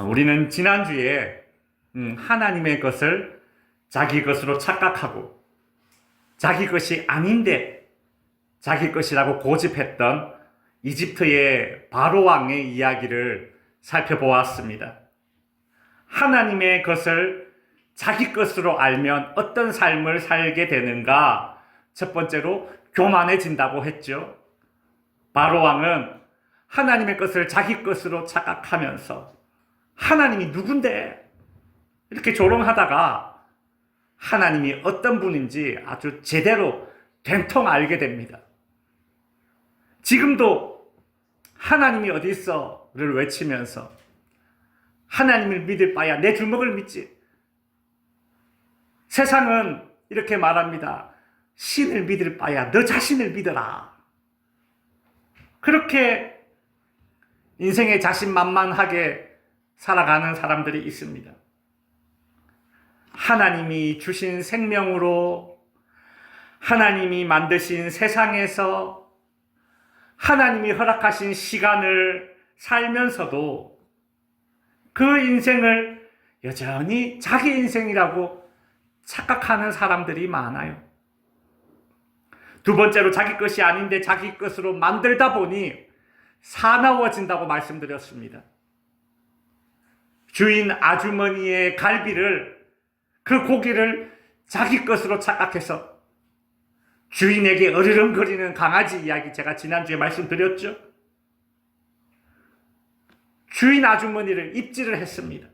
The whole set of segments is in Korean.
우리는 지난주에 하나님의 것을 자기 것으로 착각하고 자기 것이 아닌데 자기 것이라고 고집했던 이집트의 바로 왕의 이야기를 살펴보았습니다. 하나님의 것을 자기 것으로 알면 어떤 삶을 살게 되는가? 첫 번째로 교만해진다고 했죠. 바로 왕은 하나님의 것을 자기 것으로 착각하면서 하나님이 누군데? 이렇게 조롱하다가 하나님이 어떤 분인지 아주 제대로 된통 알게 됩니다. 지금도 하나님이 어디 있어?를 외치면서 하나님을 믿을 바야 내 주먹을 믿지. 세상은 이렇게 말합니다. 신을 믿을 바야 너 자신을 믿어라. 그렇게 인생에 자신만만하게 살아가는 사람들이 있습니다. 하나님이 주신 생명으로 하나님이 만드신 세상에서 하나님이 허락하신 시간을 살면서도 그 인생을 여전히 자기 인생이라고 착각하는 사람들이 많아요. 두 번째로 자기 것이 아닌데 자기 것으로 만들다 보니 사나워진다고 말씀드렸습니다. 주인 아주머니의 갈비를 그 고기를 자기 것으로 착각해서 주인에게 어르렁거리는 강아지 이야기 제가 지난주에 말씀드렸죠. 주인 아주머니를 입질을 했습니다.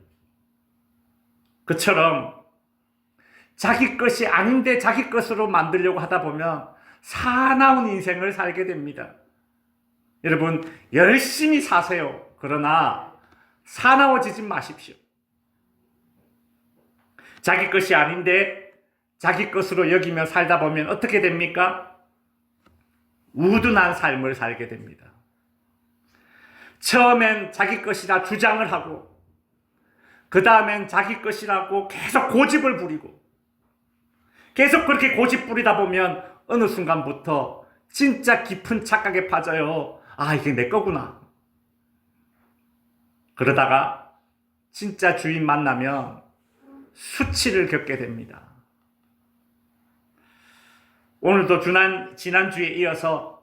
그처럼 자기 것이 아닌데 자기 것으로 만들려고 하다 보면 사나운 인생을 살게 됩니다. 여러분 열심히 사세요. 그러나 사나워지지 마십시오. 자기 것이 아닌데 자기 것으로 여기며 살다 보면 어떻게 됩니까? 우둔한 삶을 살게 됩니다. 처음엔 자기 것이라 주장을 하고 그 다음엔 자기 것이라고 계속 고집을 부리고 계속 그렇게 고집 부리다 보면 어느 순간부터 진짜 깊은 착각에 빠져요. 아, 이게 내 거구나. 그러다가 진짜 주인 만나면 수치를 겪게 됩니다. 오늘도 지난주에 이어서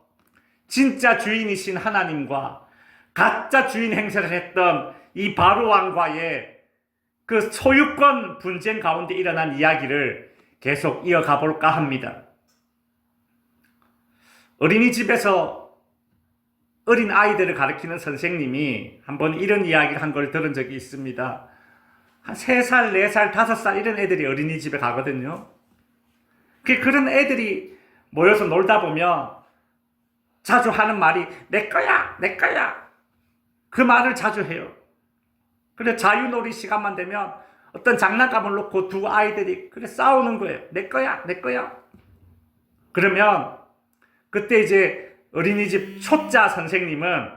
진짜 주인이신 하나님과 가짜 주인 행세를 했던 이 바로 왕과의 그 소유권 분쟁 가운데 일어난 이야기를 계속 이어가 볼까 합니다. 어린이집에서 어린 아이들을 가르치는 선생님이 한번 이런 이야기를 한 걸 들은 적이 있습니다. 한 3살, 4살, 5살 이런 애들이 어린이집에 가거든요. 그런 애들이 모여서 놀다 보면 자주 하는 말이 내 거야, 내 거야. 그 말을 자주 해요. 그래 자유놀이 시간만 되면 어떤 장난감을 놓고 두 아이들이 싸우는 거예요. 내 거야, 내 거야. 그러면 그때 이제 어린이집 초짜 선생님은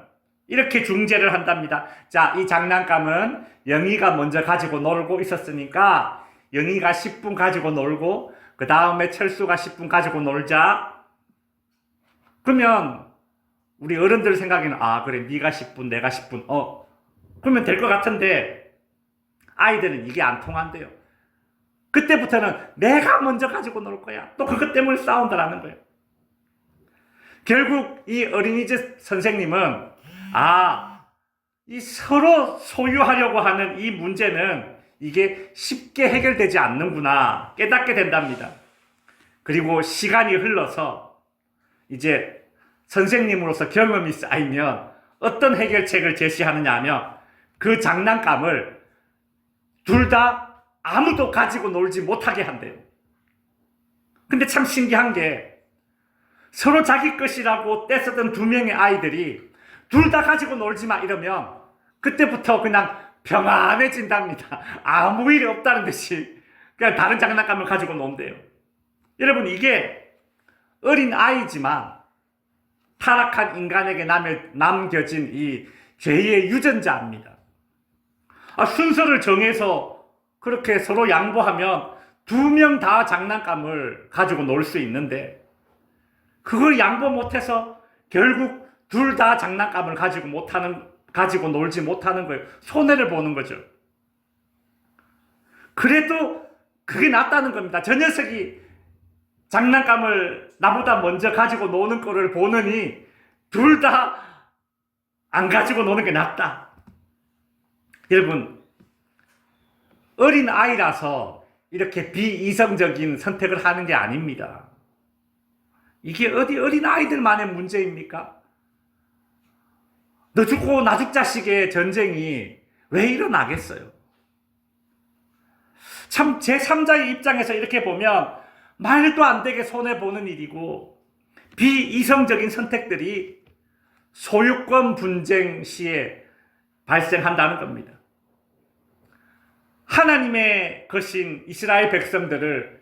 이렇게 중재를 한답니다. 자, 이 장난감은 영희가 먼저 가지고 놀고 있었으니까 영희가 10분 가지고 놀고 그 다음에 철수가 10분 가지고 놀자. 그러면 우리 어른들 생각에는 아 그래 네가 10분 내가 10분 그러면 될 것 같은데 아이들은 이게 안 통한대요. 그때부터는 내가 먼저 가지고 놀 거야. 또 그것 때문에 싸운다라는 거예요. 결국 이 어린이집 선생님은 이 서로 소유하려고 하는 이 문제는 이게 쉽게 해결되지 않는구나 깨닫게 된답니다. 그리고 시간이 흘러서 이제 선생님으로서 경험이 쌓이면 어떤 해결책을 제시하느냐 하면 그 장난감을 둘 다 아무도 가지고 놀지 못하게 한대요. 근데 참 신기한 게 서로 자기 것이라고 떼쓰던 2명의 아이들이 둘 다 가지고 놀지 마 이러면 그때부터 그냥 평안해진답니다. 아무 일이 없다는 듯이 그냥 다른 장난감을 가지고 논대요. 여러분 이게 어린 아이지만 타락한 인간에게 남겨진 이 죄의 유전자입니다. 순서를 정해서 그렇게 서로 양보하면 2명 다 장난감을 가지고 놀 수 있는데 그걸 양보 못해서 결국 둘 다 장난감을 가지고 못하는 가지고 놀지 못하는 거예요. 손해를 보는 거죠. 그래도 그게 낫다는 겁니다. 저 녀석이 장난감을 나보다 먼저 가지고 노는 거를 보느니 둘 다 안 가지고 노는 게 낫다. 여러분, 어린 아이라서 이렇게 비이성적인 선택을 하는 게 아닙니다. 이게 어디 어린 아이들만의 문제입니까? 너 죽고 나 죽자식의 전쟁이 왜 일어나겠어요? 참 제3자의 입장에서 이렇게 보면 말도 안 되게 손해보는 일이고 비이성적인 선택들이 소유권 분쟁 시에 발생한다는 겁니다. 하나님의 것인 이스라엘 백성들을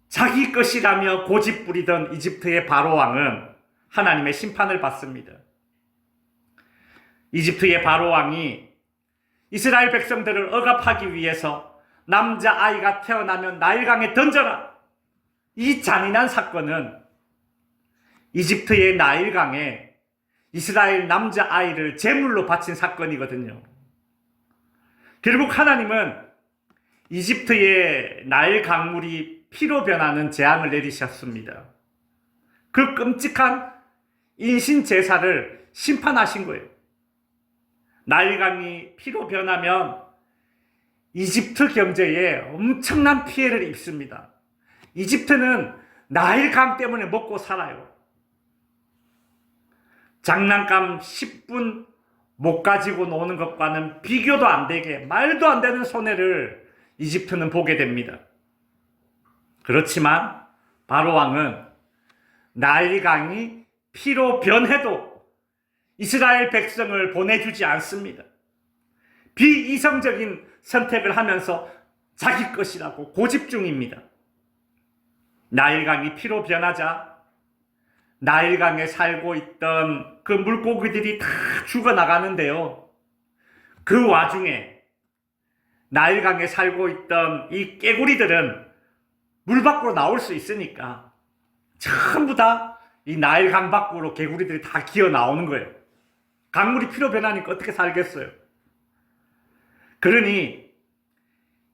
자기 것이라며 고집부리던 이집트의 바로 왕은 하나님의 심판을 받습니다. 이집트의 바로 왕이 이스라엘 백성들을 억압하기 위해서 남자아이가 태어나면 나일강에 던져라! 이 잔인한 사건은 이집트의 나일강에 이스라엘 남자아이를 제물로 바친 사건이거든요. 결국 하나님은 이집트의 나일 강물이 피로 변하는 재앙을 내리셨습니다. 그 끔찍한 인신 제사를 심판하신 거예요. 나일강이 피로 변하면 이집트 경제에 엄청난 피해를 입습니다. 이집트는 나일강 때문에 먹고 살아요. 장난감 10분 못 가지고 노는 것과는 비교도 안 되게 말도 안 되는 손해를 이집트는 보게 됩니다. 그렇지만 바로 왕은 나일강이 피로 변해도 이스라엘 백성을 보내주지 않습니다. 비이성적인 선택을 하면서 자기 것이라고 고집 중입니다. 나일강이 피로 변하자 나일강에 살고 있던 그 물고기들이 다 죽어나가는데요. 그 와중에 나일강에 살고 있던 이 깨구리들은 물 밖으로 나올 수 있으니까 전부 다 이 나일강 밖으로 개구리들이 다 기어 나오는 거예요. 강물이 피로 변하니까 어떻게 살겠어요? 그러니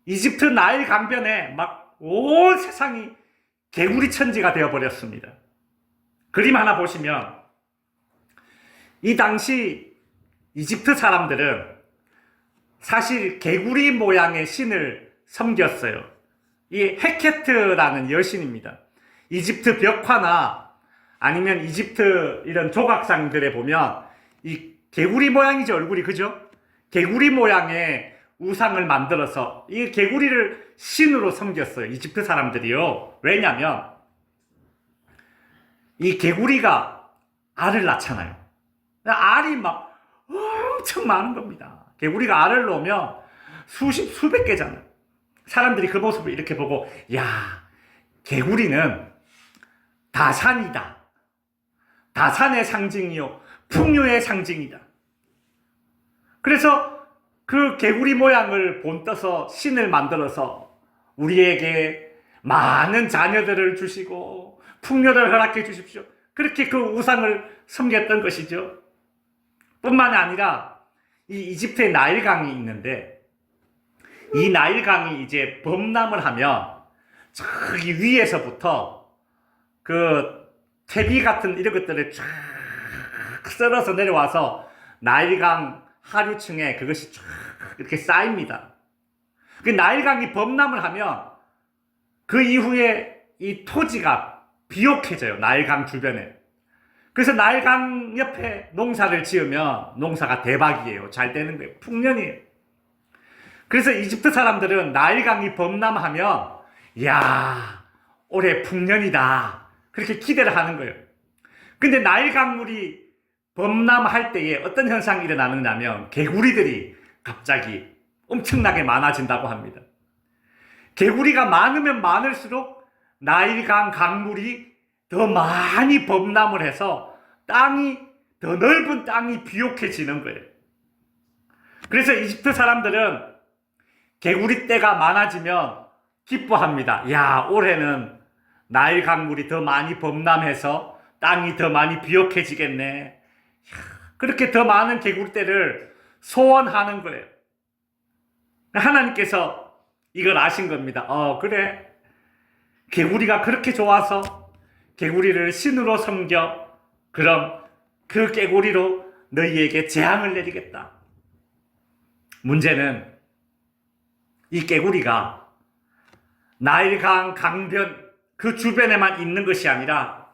이집트 나일 강변에 막 온 세상이 개구리 천지가 되어버렸습니다. 그림 하나 보시면 이 당시 이집트 사람들은 사실 개구리 모양의 신을 섬겼어요. 이 헤케트라는 여신입니다. 이집트 벽화나 아니면 이집트 이런 조각상들에 보면 이 개구리 모양이죠, 얼굴이. 그죠? 개구리 모양의 우상을 만들어서 이 개구리를 신으로 섬겼어요, 이집트 사람들이요. 왜냐면 이 개구리가 알을 낳잖아요. 알이 막 엄청 많은 겁니다. 개구리가 알을 놓으면 수백 개잖아요. 사람들이 그 모습을 이렇게 보고, 야, 개구리는 다산이다. 다산의 상징이요, 풍요의 상징이다. 그래서 그 개구리 모양을 본떠서 신을 만들어서 우리에게 많은 자녀들을 주시고 풍요를 허락해 주십시오. 그렇게 그 우상을 섬겼던 것이죠. 뿐만 아니라 이 이집트에 나일강이 있는데 이 나일강이 이제 범람을 하면 저기 위에서부터 그 퇴비 같은 이런 것들을 쫙 썰어서 내려와서 나일강 하류층에 그것이 쫙 이렇게 쌓입니다. 그 나일강이 범람을 하면 그 이후에 이 토지가 비옥해져요. 나일강 주변에. 그래서 나일강 옆에 농사를 지으면 농사가 대박이에요. 잘 되는 거예요. 풍년이에요. 그래서 이집트 사람들은 나일강이 범람하면 야, 올해 풍년이다. 그렇게 기대를 하는 거예요. 근데 나일강물이 범람할 때에 어떤 현상이 일어나느냐면 개구리들이 갑자기 엄청나게 많아진다고 합니다. 개구리가 많으면 많을수록 나일강 강물이 더 많이 범람을 해서 더 넓은 땅이 비옥해지는 거예요. 그래서 이집트 사람들은 개구리 떼가 많아지면 기뻐합니다. 야, 올해는 나일 강물이 더 많이 범람해서 땅이 더 많이 비옥해지겠네. 그렇게 더 많은 개구리떼를 소원하는 거예요. 하나님께서 이걸 아신 겁니다. 그래. 개구리가 그렇게 좋아서 개구리를 신으로 섬겨. 그럼 그 개구리로 너희에게 재앙을 내리겠다. 문제는 이 개구리가 나일강, 강변 그 주변에만 있는 것이 아니라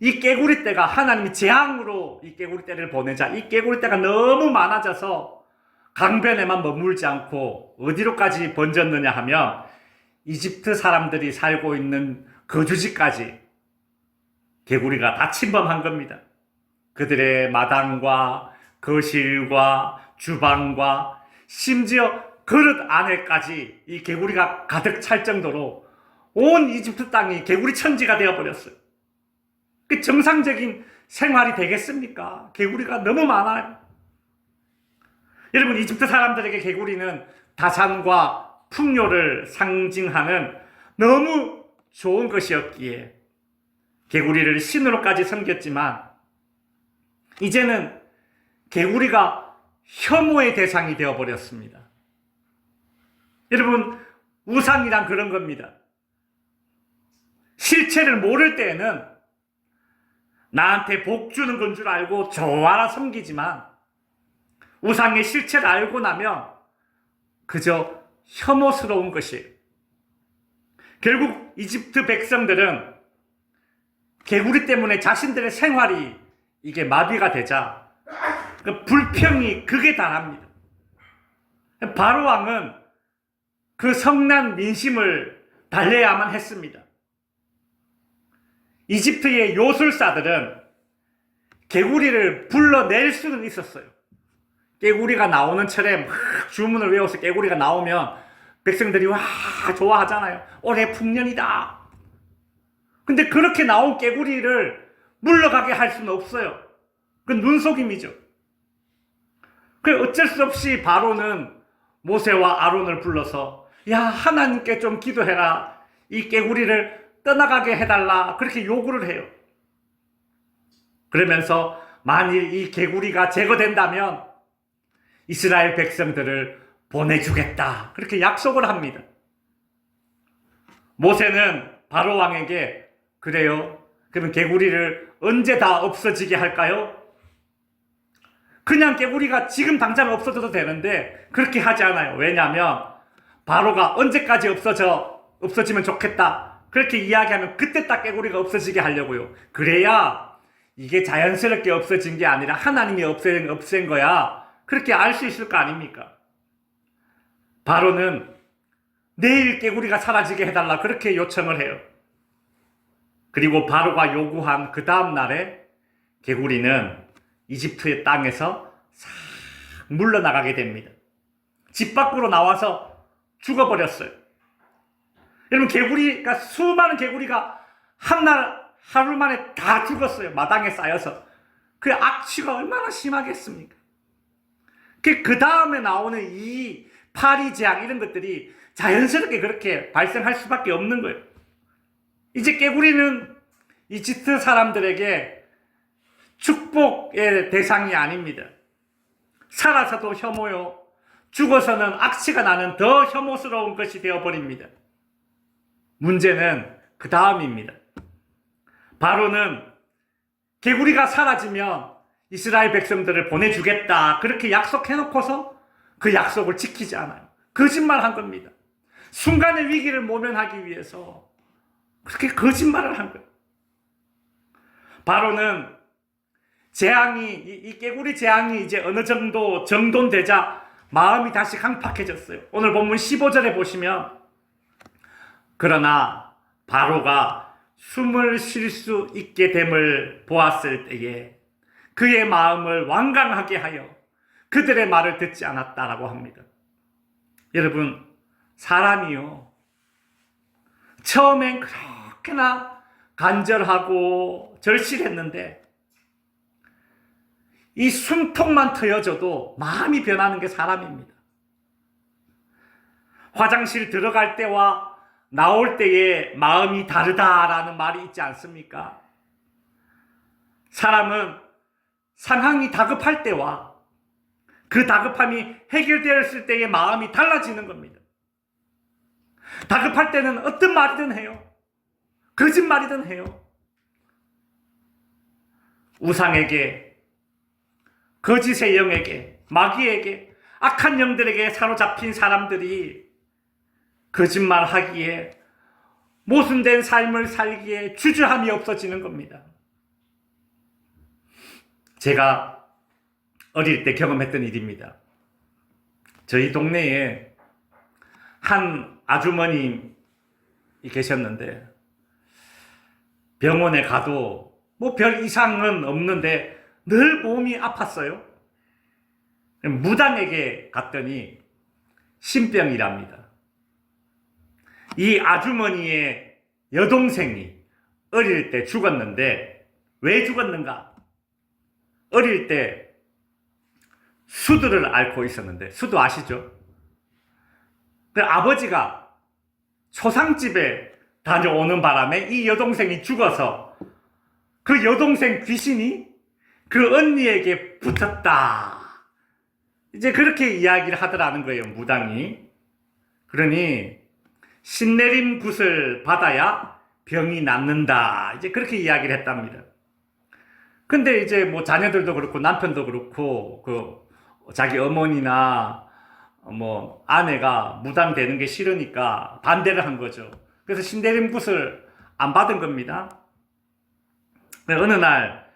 이 개구리떼가 하나님이 재앙으로 이 개구리떼를 보내자 이 개구리떼가 너무 많아져서 강변에만 머물지 않고 어디로까지 번졌느냐 하면 이집트 사람들이 살고 있는 거주지까지 개구리가 다 침범한 겁니다. 그들의 마당과 거실과 주방과 심지어 그릇 안에까지 이 개구리가 가득 찰 정도로 온 이집트 땅이 개구리 천지가 되어버렸어요. 그 정상적인 생활이 되겠습니까? 개구리가 너무 많아요. 여러분, 이집트 사람들에게 개구리는 다산과 풍요를 상징하는 너무 좋은 것이었기에 개구리를 신으로까지 섬겼지만 이제는 개구리가 혐오의 대상이 되어버렸습니다. 여러분, 우상이란 그런 겁니다. 실체를 모를 때에는 나한테 복 주는 건 줄 알고 좋아라 섬기지만 우상의 실체를 알고 나면 그저 혐오스러운 것이에요. 결국 이집트 백성들은 개구리 때문에 자신들의 생활이 이게 마비가 되자 그 불평이 극에 달합니다. 바로 왕은 그 성난 민심을 달래야만 했습니다. 이집트의 요술사들은 개구리를 불러낼 수는 있었어요. 개구리가 나오는 철에 막 주문을 외워서 개구리가 나오면 백성들이 와 좋아하잖아요. 올해 풍년이다. 근데 그렇게 나온 개구리를 물러가게 할 수는 없어요. 그건 눈속임이죠. 그 어쩔 수 없이 바로는 모세와 아론을 불러서 야 하나님께 좀 기도해라. 이 개구리를 떠나가게 해달라. 그렇게 요구를 해요. 그러면서 만일 이 개구리가 제거된다면 이스라엘 백성들을 보내주겠다. 그렇게 약속을 합니다. 모세는 바로 왕에게 그래요. 그러면 개구리를 언제 다 없어지게 할까요? 그냥 개구리가 지금 당장 없어져도 되는데 그렇게 하지 않아요. 왜냐하면 바로가 언제까지 없어지면 좋겠다. 그렇게 이야기하면 그때 딱 개구리가 없어지게 하려고요. 그래야 이게 자연스럽게 없어진 게 아니라 하나님이 없앤 거야. 그렇게 알 수 있을 거 아닙니까? 바로는 내일 개구리가 사라지게 해달라 그렇게 요청을 해요. 그리고 바로가 요구한 그 다음 날에 개구리는 이집트의 땅에서 싹 물러나가게 됩니다. 집 밖으로 나와서 죽어버렸어요. 여러분, 개구리가 수많은 개구리가 하루 만에 다 죽었어요. 마당에 쌓여서. 그 악취가 얼마나 심하겠습니까? 그 다음에 나오는 이 파리재앙 이런 것들이 자연스럽게 그렇게 발생할 수밖에 없는 거예요. 이제 개구리는 이집트 사람들에게 축복의 대상이 아닙니다. 살아서도 혐오요. 죽어서는 악취가 나는 더 혐오스러운 것이 되어버립니다. 문제는 그 다음입니다. 바로는 개구리가 사라지면 이스라엘 백성들을 보내주겠다. 그렇게 약속해놓고서 그 약속을 지키지 않아요. 거짓말한 겁니다. 순간의 위기를 모면하기 위해서 그렇게 거짓말을 한 거예요. 바로는 이 개구리 재앙이 이제 어느 정도 정돈되자 마음이 다시 강팍해졌어요. 오늘 본문 15절에 보시면 그러나 바로가 숨을 쉴 수 있게 됨을 보았을 때에 그의 마음을 완강하게 하여 그들의 말을 듣지 않았다라고 합니다. 여러분, 사람이요. 처음엔 그렇게나 간절하고 절실했는데 이 숨통만 트여져도 마음이 변하는 게 사람입니다. 화장실 들어갈 때와 나올 때의 마음이 다르다라는 말이 있지 않습니까? 사람은 상황이 다급할 때와 그 다급함이 해결되었을 때의 마음이 달라지는 겁니다. 다급할 때는 어떤 말이든 해요. 거짓말이든 해요. 우상에게, 거짓의 영에게, 마귀에게, 악한 영들에게 사로잡힌 사람들이 거짓말하기에, 모순된 삶을 살기에 주저함이 없어지는 겁니다. 제가 어릴 때 경험했던 일입니다. 저희 동네에 한 아주머니 계셨는데 병원에 가도 뭐 별 이상은 없는데 늘 몸이 아팠어요. 무당에게 갔더니 신병이랍니다. 이 아주머니의 여동생이 어릴 때 죽었는데 왜 죽었는가? 어릴 때 수두를 앓고 있었는데, 수두 아시죠? 그 아버지가 초상집에 다녀오는 바람에 이 여동생이 죽어서 그 여동생 귀신이 그 언니에게 붙었다. 이제 그렇게 이야기를 하더라는 거예요, 무당이. 그러니 신내림 굿을 받아야 병이 낫는다. 이제 그렇게 이야기를 했답니다. 근데 이제 뭐 자녀들도 그렇고 남편도 그렇고 자기 어머니나 뭐 아내가 무당 되는 게 싫으니까 반대를 한 거죠. 그래서 신내림 굿을 안 받은 겁니다. 어느 날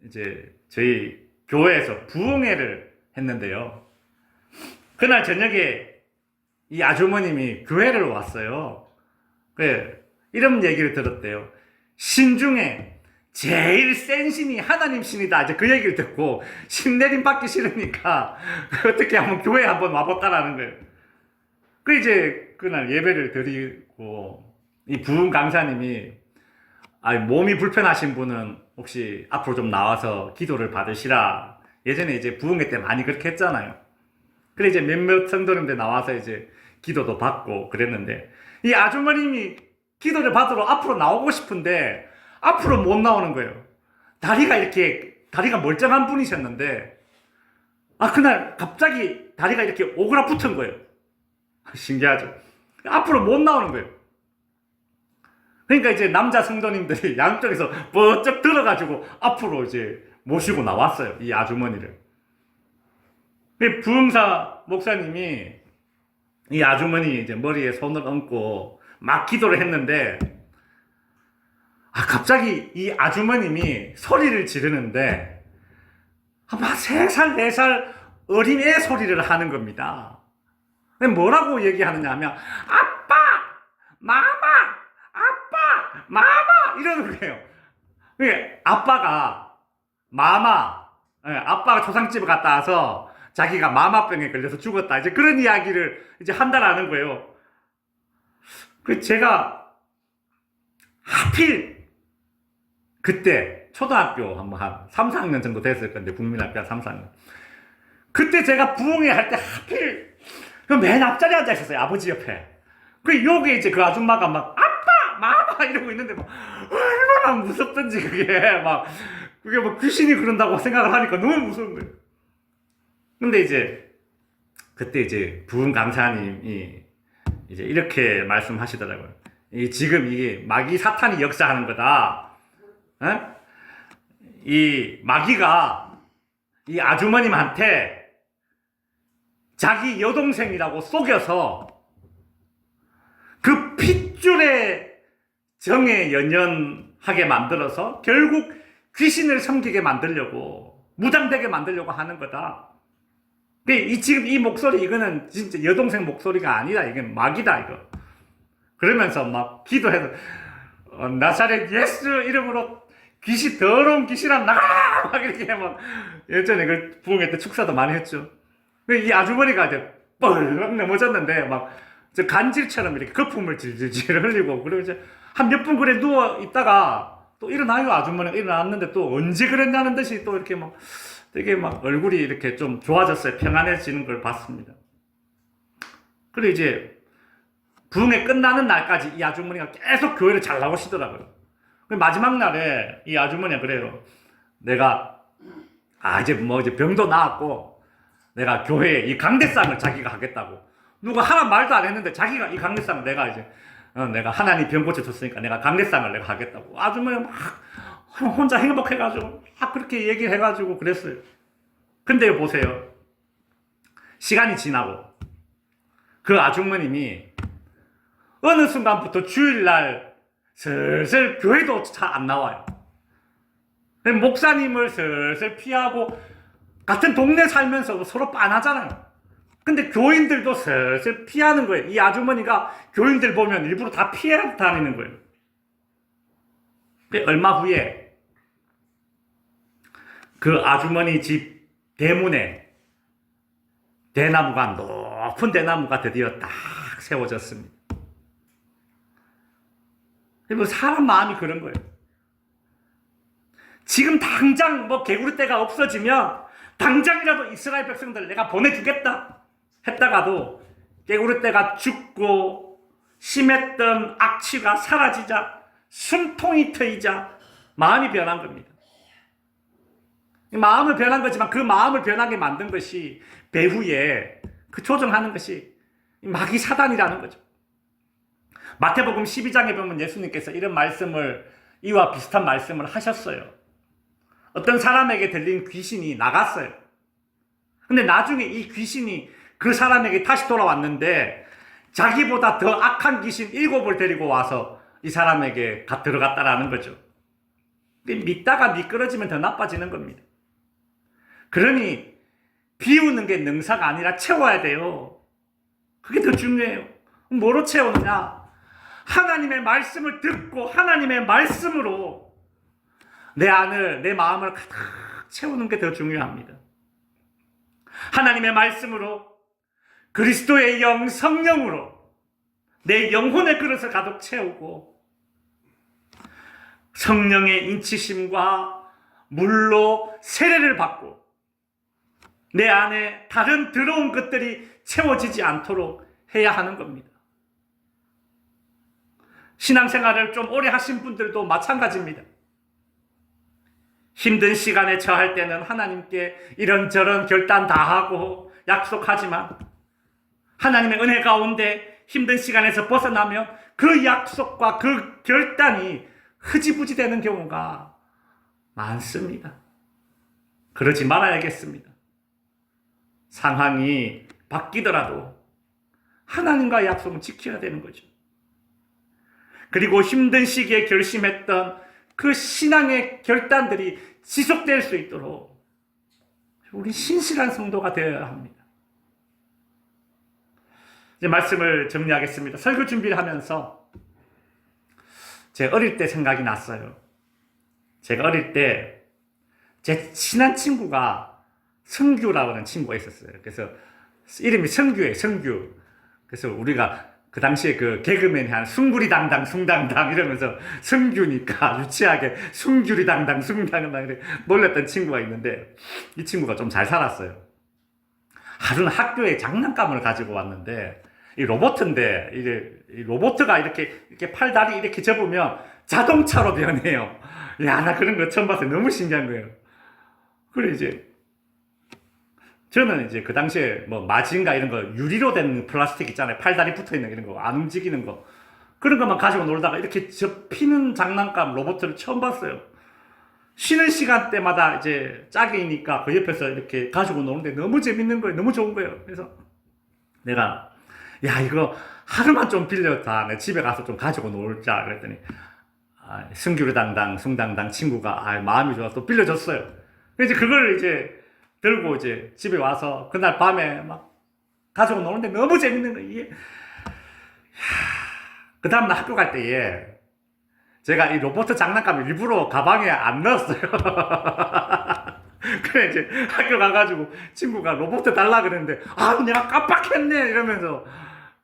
이제 저희 교회에서 부흥회를 했는데요. 그날 저녁에 이 아주머님이 교회를 왔어요. 이런 얘기를 들었대요. 신 중에 제일 센 신이 하나님 신이다. 이제 그 얘기를 듣고 신내림 받기 싫으니까 어떻게 하면 교회에 한번 와봤다라는 거예요. 이제 그날 예배를 드리고 이 부흥 강사님이 몸이 불편하신 분은 혹시 앞으로 좀 나와서 기도를 받으시라. 예전에 이제 부흥회 때 많이 그렇게 했잖아요. 그래 이제 몇몇 성도님들 나와서 이제 기도도 받고 그랬는데 이 아주머님이 기도를 받으러 앞으로 나오고 싶은데 앞으로 못 나오는 거예요. 다리가 멀쩡한 분이셨는데 그날 갑자기 다리가 이렇게 오그라붙은 거예요. 신기하죠? 앞으로 못 나오는 거예요. 그러니까 이제 남자 성도님들이 양쪽에서 번쩍 들어가지고 앞으로 이제 모시고 나왔어요. 이 아주머니를. 부흥사 목사님이 이 아주머니 이제 머리에 손을 얹고 막 기도를 했는데 갑자기 이 아주머님이 소리를 지르는데 막 3살, 4살 어린애 소리를 하는 겁니다. 뭐라고 얘기하느냐 하면 아빠! 마마! 아빠! 마마! 이러는 거예요. 아빠가 아빠가 초상집에 갔다 와서 자기가 마마병에 걸려서 죽었다. 이제 그런 이야기를 이제 한다라는 거예요. 제가 하필 그때 초등학교 한 3, 4학년 정도 됐을 건데 국민학교 3, 4학년. 그때 제가 부흥회 할 때 하필 맨 앞자리에 앉아 있었어요. 아버지 옆에. 여기 이제 그 아줌마가 막 아빠! 마마! 이러고 있는데 막 얼마나 무섭던지 그게 막 귀신이 그런다고 생각을 하니까 너무 무서운 거예요. 근데 이제 그때 이제 부흥 강사님이 이제 이렇게 말씀하시더라고요. 지금 이게 마귀 사탄이 역사하는 거다. 이 마귀가 이 아주머님한테 자기 여동생이라고 속여서 그 핏줄에 정에 연연하게 만들어서 결국 귀신을 섬기게 만들려고 무당되게 만들려고 하는 거다. 지금 이 목소리 이거는 진짜 여동생 목소리가 아니다. 이게 마귀다 이거. 그러면서 막 기도해서 나사렛 예수 이름으로 더러운 귀신아 나가! 막 이렇게 막 예전에 그 부흥회 때 축사도 많이 했죠. 이 아주머니가 이제 뻘렁 넘어졌는데 막 저 간질처럼 이렇게 거품을 질질질 흘리고 그리고 이제 한 몇 분 그래 누워 있다가 또 일어나요. 아주머니가 일어났는데 또 언제 그랬냐는 듯이 또 이렇게 막 되게 막 얼굴이 이렇게 좀 좋아졌어요. 평안해지는 걸 봤습니다. 그리고 이제 부흥회 끝나는 날까지 이 아주머니가 계속 교회를 잘 나오시더라고요. 마지막 날에 이 아주머니가 그래요. 내가 이제 뭐 이제 병도 나았고 내가 교회에 이 강대상을 자기가 하겠다고. 누가 하란 말도 안 했는데 자기가 이 강대상을 내가 이제 내가 하나님 병 고쳐줬으니까 내가 강대상을 내가 하겠다고. 아주머니 막 혼자 행복해가지고 막 그렇게 얘기를 해가지고 그랬어요. 근데 보세요. 시간이 지나고 그 아주머님이 어느 순간부터 주일날 슬슬 교회도 잘 안 나와요. 목사님을 슬슬 피하고 같은 동네 살면서 서로 빤하잖아요. 근데 교인들도 슬슬 피하는 거예요. 이 아주머니가 교인들 보면 일부러 다 피해 다니는 거예요. 얼마 후에 그 아주머니 집 대문에 대나무가 높은 대나무가 드디어 딱 세워졌습니다. 사람 마음이 그런 거예요. 지금 당장 뭐 개구리떼가 없어지면 당장이라도 이스라엘 백성들 내가 보내주겠다 했다가도 개구리떼가 죽고 심했던 악취가 사라지자 숨통이 트이자 마음이 변한 겁니다. 마음을 변한 거지만 그 마음을 변하게 만든 것이 배후에 그 조정하는 것이 마귀 사단이라는 거죠. 마태복음 12장에 보면 예수님께서 이런 말씀을 이와 비슷한 말씀을 하셨어요. 어떤 사람에게 들린 귀신이 나갔어요. 근데 나중에 이 귀신이 그 사람에게 다시 돌아왔는데 자기보다 더 악한 귀신 7을 데리고 와서 이 사람에게 들어갔다라는 거죠. 믿다가 미끄러지면 더 나빠지는 겁니다. 그러니 비우는 게 능사가 아니라 채워야 돼요. 그게 더 중요해요. 뭐로 채우느냐? 하나님의 말씀을 듣고 하나님의 말씀으로 내 안을, 내 마음을 가득 채우는 게 더 중요합니다. 하나님의 말씀으로 그리스도의 영, 성령으로 내 영혼의 그릇을 가득 채우고 성령의 인치심과 물로 세례를 받고 내 안에 다른 더러운 것들이 채워지지 않도록 해야 하는 겁니다. 신앙생활을 좀 오래 하신 분들도 마찬가지입니다. 힘든 시간에 처할 때는 하나님께 이런저런 결단 다 하고 약속하지만 하나님의 은혜 가운데 힘든 시간에서 벗어나면 그 약속과 그 결단이 흐지부지 되는 경우가 많습니다. 그러지 말아야겠습니다. 상황이 바뀌더라도 하나님과의 약속은 지켜야 되는 거죠. 그리고 힘든 시기에 결심했던 그 신앙의 결단들이 지속될 수 있도록 우리 신실한 성도가 되어야 합니다. 이제 말씀을 정리하겠습니다. 설교 준비를 하면서 제 어릴 때 생각이 났어요. 제가 어릴 때 제 친한 친구가 성규라고 하는 친구가 있었어요. 그래서 이름이 성규예요, 성규. 그래서 우리가 그 당시에 그 개그맨이 한 숭구리당당 숭당당 이러면서 성규니까 유치하게 숭규리당당 숭당당 이렇게 놀렸던 친구가 있는데 이 친구가 좀 잘 살았어요. 하루는 학교에 장난감을 가지고 왔는데 이 로봇인데 이제 이 로봇가 이렇게 팔다리 이렇게 접으면 자동차로 변해요. 야, 나 그런 거 처음 봤어요. 너무 신기한 거예요. 그래 이제 저는 이제 그 당시에 뭐 마진가 이런 거 유리로 된 플라스틱 있잖아요. 팔다리 붙어 있는 이런 거 안 움직이는 거 그런 것만 가지고 놀다가 이렇게 접히는 장난감 로봇을 처음 봤어요. 쉬는 시간 때마다 이제 짝이니까 그 옆에서 이렇게 가지고 노는데 너무 재밌는 거예요. 너무 좋은 거예요. 그래서 내가 야 이거 하루만 좀 빌려다 내 집에 가서 좀 가지고 놀자 그랬더니 승규르당당 숭당당 친구가 마음이 좋아서 또 빌려줬어요. 그래서 그걸 이제 들고 이제 집에 와서 그날 밤에 막 가지고 노는데 너무 재밌는 거예요. 이게 그 다음날 학교 갈 때에 제가 이 로봇 장난감을 일부러 가방에 안 넣었어요. 그래 이제 학교 가가지고 친구가 로봇 달라 그랬는데 내가 깜빡했네 이러면서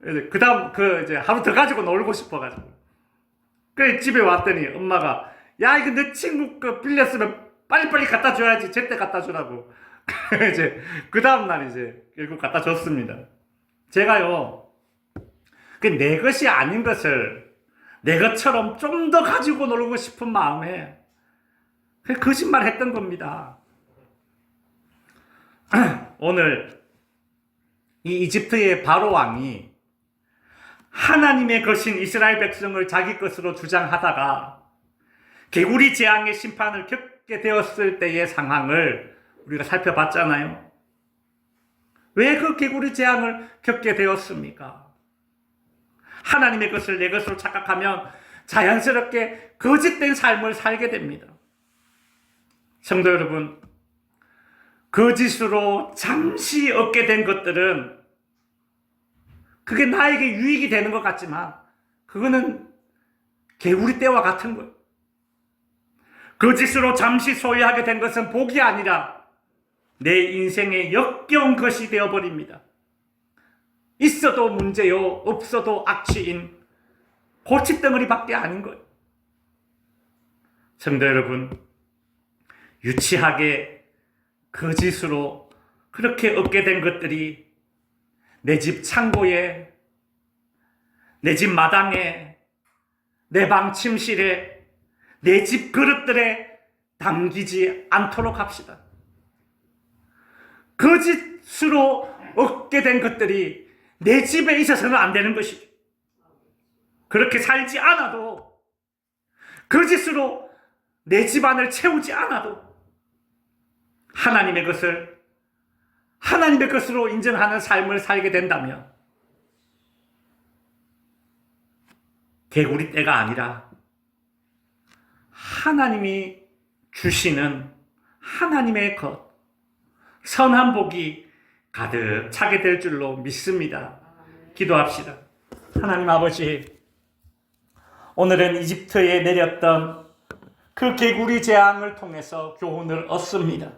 이제 그 다음 이제 하루 더 가지고 놀고 싶어가지고 그래 집에 왔더니 엄마가 야 이거 내 친구 거 빌렸으면 빨리빨리 갖다 줘야지 제때 갖다 주라고. 이제 그 다음날 이제 결국 갖다 줬습니다. 제가요 그 내 것이 아닌 것을 내 것처럼 좀 더 가지고 놀고 싶은 마음에 거짓말 했던 겁니다. 오늘 이 이집트의 바로 왕이 하나님의 것인 이스라엘 백성을 자기 것으로 주장하다가 개구리 재앙의 심판을 겪게 되었을 때의 상황을 우리가 살펴봤잖아요. 왜 그 개구리 재앙을 겪게 되었습니까? 하나님의 것을 내 것으로 착각하면 자연스럽게 거짓된 삶을 살게 됩니다. 성도 여러분, 거짓으로 잠시 얻게 된 것들은 그게 나에게 유익이 되는 것 같지만 그거는 개구리 떼와 같은 거예요. 거짓으로 잠시 소유하게 된 것은 복이 아니라 내 인생의 역겨운 것이 되어버립니다. 있어도 문제요, 없어도 악취인 고칫덩어리밖에 아닌 거예요. 성도 여러분, 유치하게 거짓으로 그렇게 얻게 된 것들이 내 집 창고에, 내 집 마당에, 내 방 침실에, 내 집 그릇들에 담기지 않도록 합시다. 거짓으로 얻게 된 것들이 내 집에 있어서는 안 되는 것이죠. 그렇게 살지 않아도, 거짓으로 내 집안을 채우지 않아도 하나님의 것으로 인정하는 삶을 살게 된다면 개구리 떼가 아니라 하나님이 주시는 하나님의 것, 선한 복이 가득 차게 될 줄로 믿습니다. 기도합시다. 하나님 아버지, 오늘은 이집트에 내렸던 그 개구리 재앙을 통해서 교훈을 얻습니다.